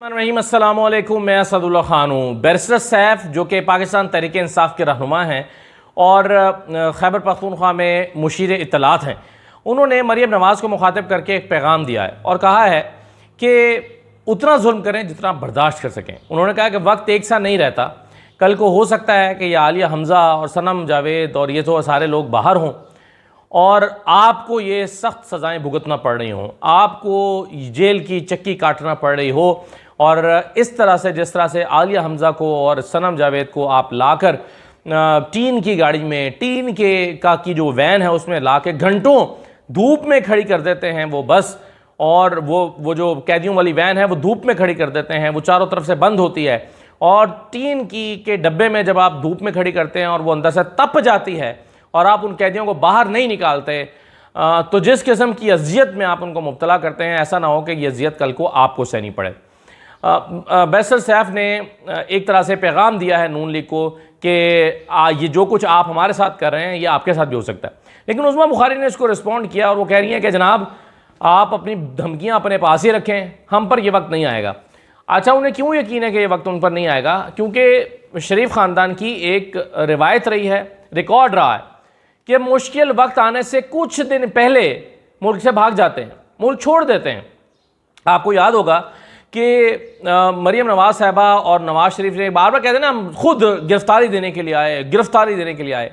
अस्सलाम वालेकुम, मैं असदुल्ला खान हूँ। बैरिस्टर सैफ जो कि पाकिस्तान तहरीक इंसाफ के रहनुमा हैं और खैबर पख्तूनख्वा में मुशीर इत्तलात हैं, उन्होंने मरीम नवाज़ को मुखातिब करके एक पैगाम दिया है और कहा है कि उतना जुल्म करें जितना बर्दाश्त कर सकें। उन्होंने कहा कि वक्त एक सा नहीं रहता, कल को हो सकता है कि ये आलिया हमज़ा और सनम जावेद और ये तो सारे लोग बाहर हों और आपको ये सख्त सज़ाएँ भुगतना पड़ रही हों, आपको जेल की चक्की काटना पड़ रही हो। और इस तरह से जिस तरह से आलिया हमज़ा को और सनम जावेद को आप लाकर टीन की गाड़ी में, टीन के की जो वैन है उसमें ला के घंटों धूप में खड़ी कर देते हैं वो बस, और वो जो कैदियों वाली वैन है वो धूप में खड़ी कर देते हैं, वो चारों तरफ से बंद होती है और टीन के डब्बे में जब आप धूप में खड़ी करते हैं और वो अंदर से तप जाती है और आप उन कैदियों को बाहर नहीं निकालते, तो जिस किस्म की अजियत में आप उनको मुब्तला करते हैं, ऐसा ना हो कि ये अजियत कल को आपको सहनी पड़े। बैरिस्टर सैफ ने एक तरह से पैगाम दिया है नून लीग को कि ये जो कुछ आप हमारे साथ कर रहे हैं ये आपके साथ भी हो सकता है। लेकिन उस्मा बुखारी ने इसको रिस्पॉन्ड किया और वो कह रही हैं कि जनाब आप अपनी धमकियां अपने पास ही रखें, हम पर ये वक्त नहीं आएगा। अच्छा, उन्हें क्यों यकीन है कि ये वक्त उन पर नहीं आएगा? क्योंकि शरीफ ख़ानदान की एक रिवायत रही है, रिकॉर्ड रहा है कि मुश्किल वक्त आने से कुछ दिन पहले मुल्क से भाग जाते हैं, मुल्क छोड़ देते हैं। आपको याद होगा कि मरीम नवाज़ साहबा और नवाज़ शरीफ ने बार बार कहते हैं ना, हम खुद गिरफ्तारी देने के लिए आए, गिरफ्तारी देने के लिए आए।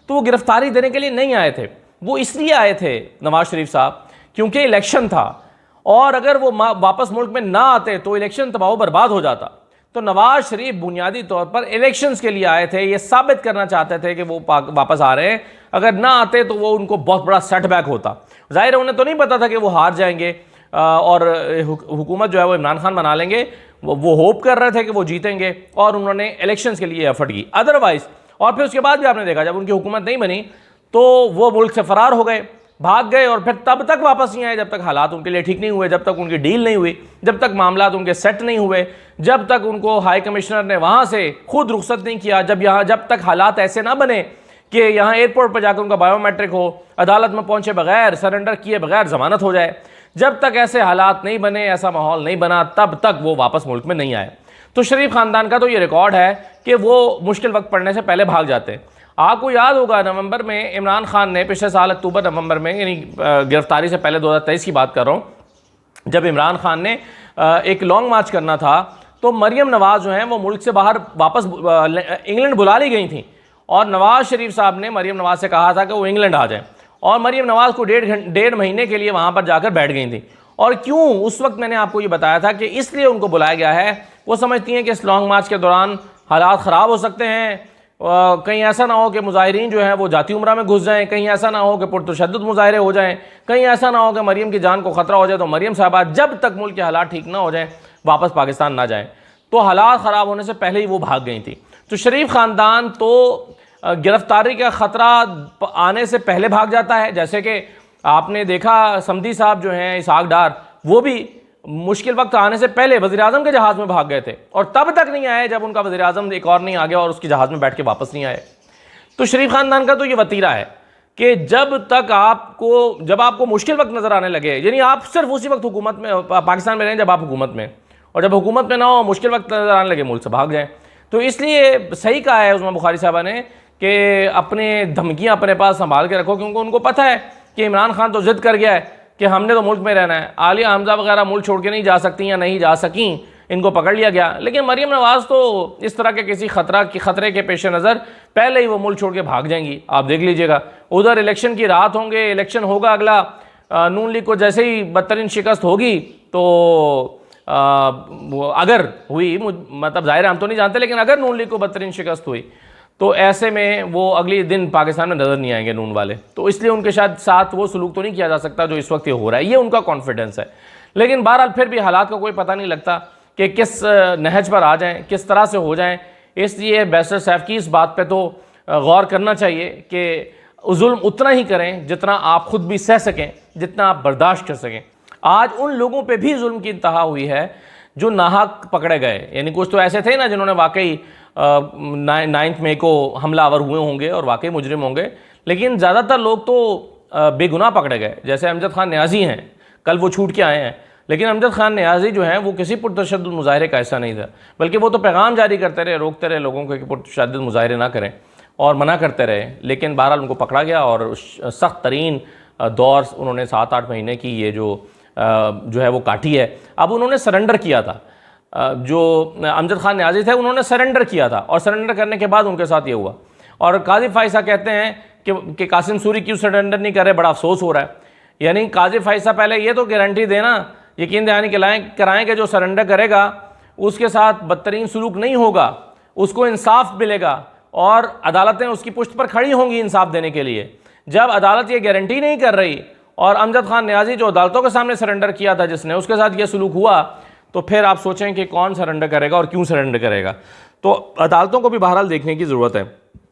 तो वो गिरफ्तारी देने के लिए नहीं आए थे, वो इसलिए आए थे नवाज़ शरीफ साहब क्योंकि इलेक्शन था और अगर वो वापस मुल्क में ना आते तो इलेक्शन तबाह बर्बाद हो जाता। तो नवाज़ शरीफ बुनियादी तौर पर इलेक्शंस के लिए आए थे, ये साबित करना चाहते थे कि वो वापस आ रहे हैं। अगर ना आते तो वो उनको बहुत बड़ा सेटबैक होता। जाहिर है उन्हें तो नहीं पता था कि वो हार जाएंगे और हुकूमत जो है वो इमरान खान बना लेंगे, वो होप कर रहे थे कि वो जीतेंगे और उन्होंने इलेक्शंस के लिए एफर्ट की। अदरवाइज़, और फिर उसके बाद भी आपने देखा जब उनकी हुकूमत नहीं बनी तो वो मुल्क से फरार हो गए, भाग गए और फिर तब तक वापस नहीं आए जब तक हालात उनके लिए ठीक नहीं हुए, जब तक उनकी डील नहीं हुई, जब तक मामला उनके सेट नहीं हुए, जब तक उनको हाई कमिश्नर ने वहाँ से खुद रुख्सत नहीं किया, जब तक हालात ऐसे ना बने कि यहाँ एयरपोर्ट पर जाकर उनका बायोमेट्रिक हो, अदालत में पहुँचे बगैर, सरेंडर किए बगैर ज़मानत हो जाए, जब तक ऐसे हालात नहीं बने, ऐसा माहौल नहीं बना, तब तक वो वापस मुल्क में नहीं आए। तो शरीफ ख़ानदान का तो ये रिकॉर्ड है कि वो मुश्किल वक्त पड़ने से पहले भाग जाते हैं। आपको याद होगा नवंबर में इमरान खान ने, पिछले साल अक्टूबर नवंबर में, यानी गिरफ्तारी से पहले 2023 की बात कर रहा हूँ, जब इमरान खान ने एक लॉन्ग मार्च करना था तो मरीम नवाज़ जो हैं वो मुल्क से बाहर वापस इंग्लैंड बुला ली गई थी और नवाज़ शरीफ साहब ने मरीम नवाज़ से कहा था कि वो इंग्लैंड आ जाएं और मरीम नवाज़ को डेढ़ महीने के लिए वहाँ पर जाकर बैठ गई थी। और क्यों? उस वक्त मैंने आपको ये बताया था कि इसलिए उनको बुलाया गया है, वो समझती हैं कि इस लॉन्ग मार्च के दौरान हालात ख़राब हो सकते हैं, कहीं ऐसा ना हो कि मुजाहिरीन जो हैं वो जाती उम्रा में घुस जाएं, कहीं ऐसा ना हो कि पुरतशद्दुद मुजाहरे हो जाएं, कहीं ऐसा ना हो कि मरीम की जान को ख़तरा हो जाए। तो मरीम साहबा जब तक मुल्क के हालात ठीक ना हो जाएं वापस पाकिस्तान ना जाएं, तो हालात ख़राब होने से पहले ही वो भाग गई थी। तो शरीफ ख़ानदान तो गिरफ्तारी का ख़तरा आने से पहले भाग जाता है। जैसे कि आपने देखा समधी साहब जो हैं इसहाक डार, वो भी मुश्किल वक्त आने से पहले वज़ीर-ए-आज़म के जहाज़ में भाग गए थे और तब तक नहीं आए जब उनका वज़ीर-ए-आज़म एक और नहीं आ गया और उसके जहाज़ में बैठ के वापस नहीं आए। तो शरीफ ख़ानदान का तो ये वतीरा है कि जब आपको मुश्किल वक्त नज़र आने लगे, यानी आप सिर्फ उसी वक्त हुकूमत में पाकिस्तान में रहें जब आप हुकूमत में, और जब हुकूमत में ना हो मुश्किल वक्त नज़र आने लगे मुल्क से भाग जाएँ। तो इसलिए सही कहा है उस्मा बुखारी साहबा ने कि अपने धमकियाँ अपने पास संभाल के रखो, क्योंकि उनको पता है कि इमरान खान तो ज़िद कर गया है कि हमने तो मुल्क में रहना है। आलिया हमज़ा वगैरह मुल्क छोड़ के नहीं जा सकती या नहीं जा सकी, इनको पकड़ लिया गया। लेकिन मरीम नवाज़ तो इस तरह के किसी खतरे के पेश नज़र पहले ही वो मुल्क छोड़ के भाग जाएंगी, आप देख लीजिएगा। उधर इलेक्शन की रात होंगे, इलेक्शन होगा अगला, नून लीग को जैसे ही बदतरीन शिकस्त होगी तो अगर हुई, मतलब ज़ाहिर हम तो नहीं जानते, लेकिन अगर नून लीग को बदतरीन शिकस्त हुई तो ऐसे में वो अगले दिन पाकिस्तान में नज़र नहीं आएंगे नून वाले। तो इसलिए उनके साथ वो सलूक तो नहीं किया जा सकता जो इस वक्त ये हो रहा है, ये उनका कॉन्फिडेंस है। लेकिन बहरहाल फिर भी हालात का कोई पता नहीं लगता कि किस नहज पर आ जाएं, किस तरह से हो जाएं। इसलिए बैरिस्टर सैफ की इस बात पे तो गौर करना चाहिए कि जुल्म उतना ही करें जितना आप खुद भी सह सकें, जितना आप बर्दाश्त कर सकें। आज उन लोगों पर भी जुल्म की इंतहा हुई है जो नाहक पकड़े गए, यानी कुछ तो ऐसे थे ना जिन्होंने वाकई 9 मई को हमलावर हुए होंगे और वाकई मुजरिम होंगे, लेकिन ज़्यादातर लोग तो बेगुनाह पकड़े गए। जैसे अमजद खान न्याजी हैं, कल वो छूट के आए हैं, लेकिन अमजद खान नियाज़ी जो हैं वो किसी पुरतशद्दुद मुजाहरे का ऐसा नहीं था, बल्कि वो तो पैगाम जारी करते रहे, रोकते रहे लोगों को कि पुरतशद्दुद मुजाहरे ना करें और मना करते रहे। लेकिन बहरहाल उनको पकड़ा गया और सख्त तरीन दौर उन्होंने 7-8 महीने की ये जो है वो काटी है। अब उन्होंने सरेंडर किया था, जो अमजद खान नियाज़ी थे उन्होंने सरेंडर किया था और सरेंडर करने के बाद उनके साथ ये हुआ। और काजी फ़ाइसा कहते हैं कि कासिम सूरी क्यों सरेंडर नहीं कर रहे, बड़ा अफसोस हो रहा है। यानी काजी फ़ाइसा पहले ये तो गारंटी देना, यकीन दहानी कराएँ कि जो सरेंडर करेगा उसके साथ बदतरीन सलूक नहीं होगा, उसको इंसाफ मिलेगा और अदालतें उसकी पुश्त पर खड़ी होंगी इंसाफ देने के लिए। जब अदालत ये गारंटी नहीं कर रही और अमजद खान नियाज़ी जो अदालतों के सामने सरेंडर किया था जिसने, उसके साथ ये सलूक हुआ, तो फिर आप सोचें कि कौन सरेंडर करेगा और क्यों सरेंडर करेगा। तो अदालतों को भी बहरहाल देखने की ज़रूरत है।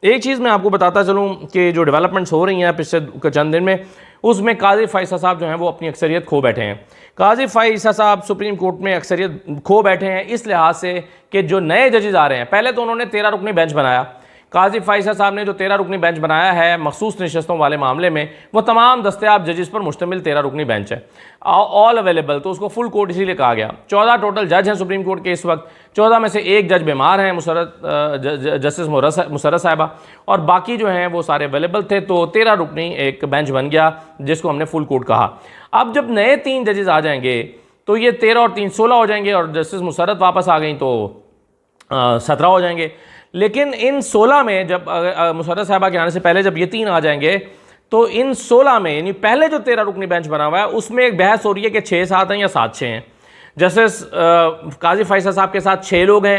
एक चीज़ मैं आपको बताता चलूँ कि जो डेवलपमेंट्स हो रही हैं पिछले चंद दिन में, उसमें काजी फ़ाइसा साहब जो हैं वो अपनी अक्सरियत खो बैठे हैं। काजी फ़ाइसा साहब सुप्रीम कोर्ट में अक्सरियत खो बैठे हैं इस लिहाज से कि जो नए जजेस आ रहे हैं, पहले तो उन्होंने 13 रुकनी बेंच बनाया। काजी फ़ाइसा साहब ने जो 13 रुकनी बेंच बनाया है मखसूस नशस्तों वाले मामले में, वो तमाम दस्तयाब जजेस पर मुश्तमिल 13 रुकनी बेंच है, ऑल अवेलेबल। तो उसको फुल कोर्ट इसीलिए कहा गया। 14 टोटल जज हैं सुप्रीम कोर्ट के इस वक्त। 14 में से एक जज बीमार हैं, जस्टिस मुसर्रत साहिबा, और बाकी जो हैं वो सारे अवेलेबल थे। तो 13 रुकनी एक बेंच बन गया जिसको हमने फुल कोर्ट कहा। अब जब नए 3 जजेस आ जाएंगे तो ये 13 और 3 16 हो जाएंगे, और जस्टिस मुसर्रत वापस आ गई तो 17 हो जाएंगे। लेकिन इन 16 में जब मुसर्रत साहिबा के आने से पहले जब ये 3 आ जाएंगे तो इन 16 में, यानी पहले जो 13 रुकनी बेंच बना हुआ है उसमें एक बहस हो रही है कि 6-7 हैं या 7-6 हैं। जस्टिस काजी फ़ाइसा साहब के साथ 6 लोग हैं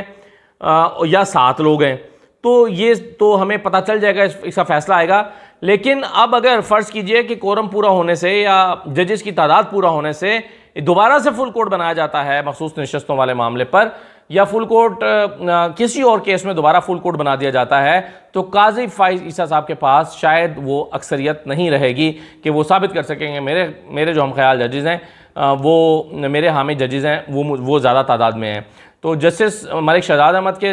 या 7 लोग हैं, तो ये तो हमें पता चल जाएगा, इसका फैसला आएगा। लेकिन अब अगर फ़र्ज़ कीजिए कि कोरम पूरा होने से या जजेस की तादाद पूरा होने से दोबारा से फुल कोर्ट बनाया जाता है मखसूस नशस्तों वाले मामले पर, या फुल कोर्ट किसी और केस में दोबारा फुल कोर्ट बना दिया जाता है, तो काजी फ़ाइसा साहब के पास शायद वो अक्सरियत नहीं रहेगी कि वो साबित कर सकेंगे मेरे जो हम ख्याल जजेज़ हैं वो मेरे हामी जजेज़ हैं वो ज़्यादा तादाद में हैं। तो जस्टिस मलिक शहजाद अहमद के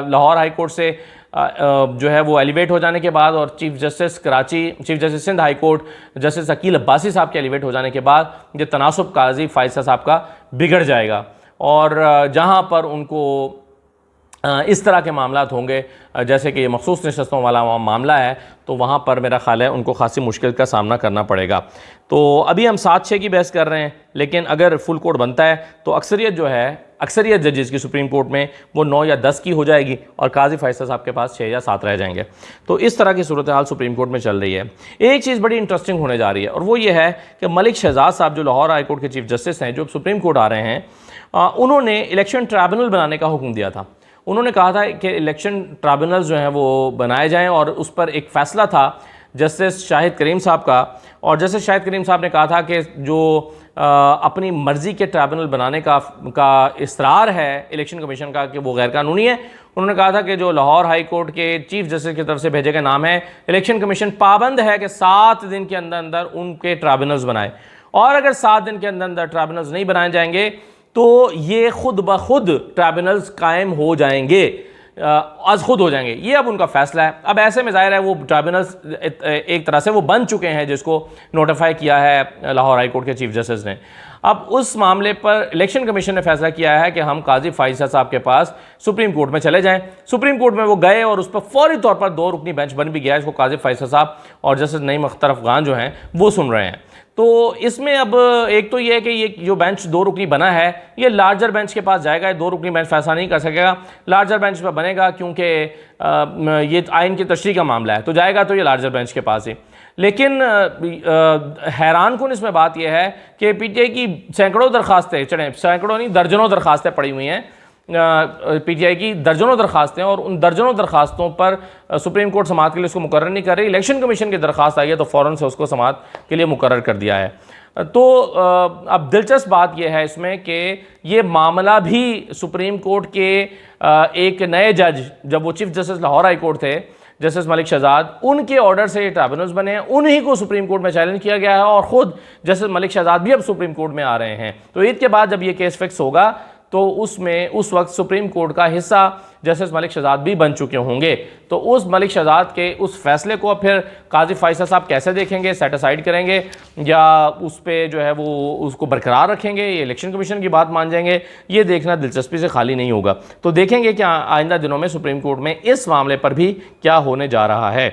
लाहौर हाई कोर्ट से जो है वो एलिवेट हो जाने के बाद, और chief justice Karachi, chief justice Sindh high court justice Akeel Abbasi sahab के एलिवेट हो जाने के बाद ये तनासुब काजी फ़ाइसा साहब का बिगड़ जाएगा। और जहाँ पर उनको इस तरह के मामलात होंगे जैसे कि ये मखसूस नशस्तों वाला मामला है, तो वहाँ पर मेरा ख्याल है उनको खासी मुश्किल का सामना करना पड़ेगा। तो अभी हम 7-6 की बहस कर रहे हैं, लेकिन अगर फुल कोर्ट बनता है तो अक्सरियत जो है, अक्सरियत जजेस की सुप्रीम कोर्ट में वो 9 या 10 की हो जाएगी और काजी फ़ाइसा साहब के पास 6 या 7 रह जाएंगे। तो इस तरह की सूरत हाल सुप्रीम कोर्ट में चल रही है। एक चीज़ बड़ी इंटरेस्टिंग होने जा रही है और वो ये है कि मलिक शहजाद साहब जो लाहौर हाई कोर्ट के चीफ जस्टिस हैं, जो सुप्रीम कोर्ट आ रहे हैं, उन्होंने इलेक्शन ट्राइब्यूनल बनाने का हुक्म दिया था। उन्होंने कहा था कि इलेक्शन ट्राइब्यूनल जो हैं वो बनाए जाएं, और उस पर एक फ़ैसला था जस्टिस शाहिद करीम साहब का। और जस्टिस शाहिद करीम साहब ने कहा था कि जो अपनी मर्ज़ी के ट्राइब्यूनल बनाने का इसरार है इलेक्शन कमीशन का कि वो गैर कानूनी है। उन्होंने कहा था कि जो लाहौर हाई कोर्ट के चीफ जस्टिस की तरफ से भेजे गए नाम है, इलेक्शन कमीशन पाबंद है कि 7 दिन के अंदर अंदर उनके ट्राइब्यूनल्स बनाए, और अगर 7 दिन के अंदर अंदर ट्राइब्यूनल्स नहीं बनाए जाएंगे तो ये खुद ब खुद ट्राइब्यूनल्स कायम हो जाएंगे, आज खुद हो जाएंगे। ये अब उनका फैसला है। अब ऐसे में ज़ाहिर है वो ट्राइब्यूनल्स एक तरह से वो बन चुके हैं जिसको नोटिफाई किया है लाहौर हाई कोर्ट के चीफ जस्टिस ने। अब उस मामले पर इलेक्शन कमीशन ने फैसला किया है कि हम काजी फ़ाइसा साहब के पास सुप्रीम कोर्ट में चले जाएं। सुप्रीम कोर्ट में वो गए और उस पर फौरी तौर पर 2 रुकनी बेंच बन भी गया, इसको काजी फ़ाइसा साहब और जस्टिस नईम अख्तर अफ़गान जो हैं वो सुन रहे हैं। तो इसमें अब एक तो ये है कि ये जो बेंच 2 रुकनी बना है ये लार्जर बेंच के पास जाएगा। 2 रुकनी बेंच फैसला नहीं कर सकेगा, लार्जर बेंच पर बनेगा, क्योंकि ये आइन की तशरीह का मामला है, तो जाएगा तो ये लार्जर बेंच के पास ही। लेकिन हैरान कुन इसमें बात यह है कि पीटीआई की सैकड़ों दरखास्तें, सैकड़ों नहीं दर्जनों दरखास्तें पड़ी हुई हैं, पीटीआई की दर्जनों दरखास्तें, और उन दर्जनों दरखास्तों पर सुप्रीम कोर्ट समाअत के लिए उसको मुकर्रर नहीं कर रही। इलेक्शन कमीशन की दरखास्त आई है तो फ़ौरन से उसको समाअत के लिए मुकर्रर कर दिया है। तो अब दिलचस्प बात यह है इसमें कि ये मामला भी सुप्रीम कोर्ट के एक नए जज, जब वो chief justice Lahore high court थे जस्टिस मलिक शहजाद, उनके ऑर्डर से ये ट्राइब्यूनल्स बने हैं, उन्हीं को सुप्रीम कोर्ट में चैलेंज किया गया है, और ख़ुद जस्टिस मलिक शहजाद भी अब सुप्रीम कोर्ट में आ रहे हैं। तो ईद के बाद जब ये केस फिक्स होगा तो उसमें उस वक्त सुप्रीम कोर्ट का हिस्सा जस्टिस मलिक शहजाद भी बन चुके होंगे। तो उस मलिक शहजाद के उस फैसले को फिर काजी फैसल साहब कैसे देखेंगे, सेटिसाइड करेंगे या उस पर जो है वो उसको बरकरार रखेंगे, ये इलेक्शन कमीशन की बात मान जाएंगे, ये देखना दिलचस्पी से खाली नहीं होगा। तो देखेंगे कि आइंदा दिनों में सुप्रीम कोर्ट में इस मामले पर भी क्या होने जा रहा है।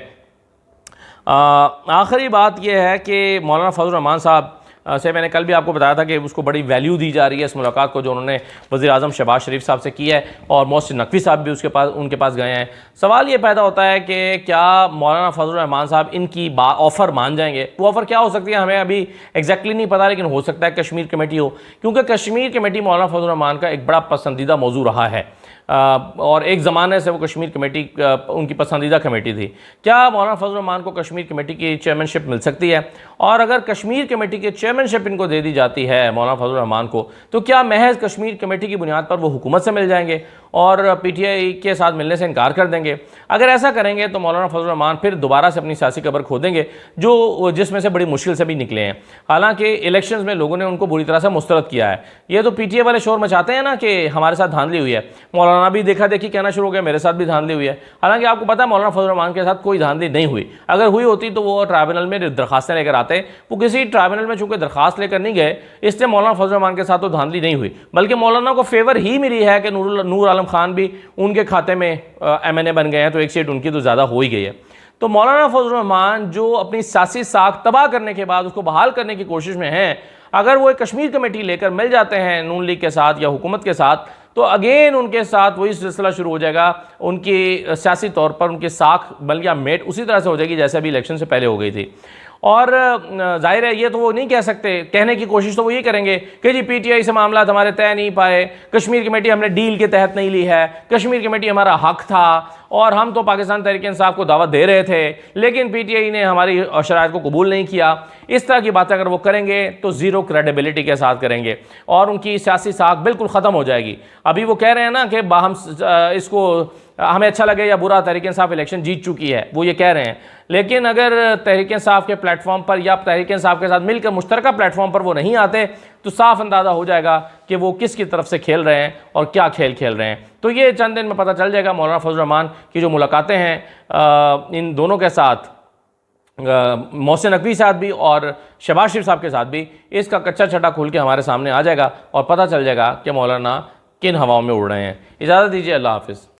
आखिरी बात यह है कि मौलाना फजल रहमान साहब से मैंने कल भी आपको बताया था कि उसको बड़ी वैल्यू दी जा रही है इस मुलाकात को जो उन्होंने वज़ीर आज़म शहबाज शरीफ साहब से की है, और मोहसिन नकवी साहब भी उनके पास गए हैं। सवाल ये पैदा होता है कि क्या मौलाना फजल रहमान साहब इनकी ऑफ़र मान जाएंगे। वो ऑफ़र क्या हो सकती है हमें अभी एग्जैक्टली नहीं पता, लेकिन हो सकता है कश्मीर कमेटी हो, क्योंकि कश्मीर कमेटी मौलाना फजल रहमान का एक बड़ा पसंदीदा मौजू रहा है और एक ज़माने से वो कश्मीर कमेटी उनकी पसंदीदा कमेटी थी। क्या मौलाना फजल रहमान को कश्मीर कमेटी की चेयरमैनशिप मिल सकती है? और अगर कश्मीर कमेटी की चेयरमैनशिप इनको दे दी जाती है मौलाना फजल रहमान को, तो क्या महज कश्मीर कमेटी की बुनियाद पर वो हुकूमत से मिल जाएंगे और PTI के साथ मिलने से इनकार कर देंगे? अगर ऐसा करेंगे तो मौलाना फजल रहमान फिर दोबारा से अपनी सियासी कब्र खोदेंगे जिसमें से बड़ी मुश्किल से भी निकले हैं। हालांकि इलेक्शंस में लोगों ने उनको बुरी तरह से मुस्तरद किया है। ये तो PTI वाले शोर मचाते हैं ना कि हमारे साथ धांधली हुई है, मौलाना भी देखा देखी कहना शुरू हो गया मेरे साथ भी धांधली हुई है। हालांकि आपको पता है मौलाना फजल रहमान के साथ कोई धांधली नहीं हुई। अगर हुई होती तो वो ट्राइब्यूनल में दरखास्तें लेकर आते। वो किसी ट्राइब्यूनल में चूंकि दरखास्त लेकर नहीं गए, इसलिए मौलाना फजल रहमान के साथ तो धांधली नहीं हुई, बल्कि मौलाना को फेवर ही मिली है कि नूर आलम खान भी उनके खाते में MNA बन गए हैं, तो एक सीट उनकी तो ज़्यादा हो ही गई है। तो मौलाना फजल रहमान जो अपनी सियासी साख तबाह करने के बाद उसको बहाल करने की कोशिश में हैं, अगर वो एक कश्मीर कमेटी लेकर मिल जाते हैं नून लीग के साथ या हुकूमत के साथ, तो अगेन उनके साथ वही सिलसिला शुरू हो जाएगा। उनकी सियासी तौर पर उनकी साख बल या मेट उसी तरह से हो जाएगी जैसे अभी इलेक्शन से पहले हो गई थी। और जाहिर है ये तो वो नहीं कह सकते, कहने की कोशिश तो वो ये करेंगे कि जी PTI से मामला हमारे तय नहीं पाए, कश्मीर कमेटी हमने डील के तहत नहीं ली है, कश्मीर कमेटी हमारा हक था और हम तो पाकिस्तान तहरीक इंसाफ को दावत दे रहे थे, लेकिन PTI ने हमारी शराइत को कबूल नहीं किया। इस तरह की बातें अगर वो करेंगे तो ज़ीरो क्रेडिबिलिटी के साथ करेंगे और उनकी सियासी साख बिल्कुल ख़त्म हो जाएगी। अभी वो कह रहे हैं ना कि हम इसको हमें अच्छा लगे या बुरा, तहरीक इंसाफ इलेक्शन जीत चुकी है, वो ये कह रहे हैं। लेकिन अगर तहरीक इंसाफ के प्लेटफॉर्म पर या तहरीक इंसाफ के साथ मिलकर मुश्तरका प्लेटफॉर्म पर वो नहीं आते, तो साफ अंदाज़ा हो जाएगा कि वो किसकी तरफ से खेल रहे हैं और क्या खेल खेल रहे हैं। तो ये चंद दिन में पता चल जाएगा। मौलाना फजल रहमान की जो मुलाकातें हैं इन दोनों के साथ, मोहसिन नकवी साहब भी और शहबाज शरीफ साहब के साथ भी, इसका कच्चा छटा खुल के हमारे सामने आ जाएगा और पता चल जाएगा कि मौलाना किन हवाओं में उड़ रहे हैं। इजाज़त दीजिए, अल्लाह हाफिज़।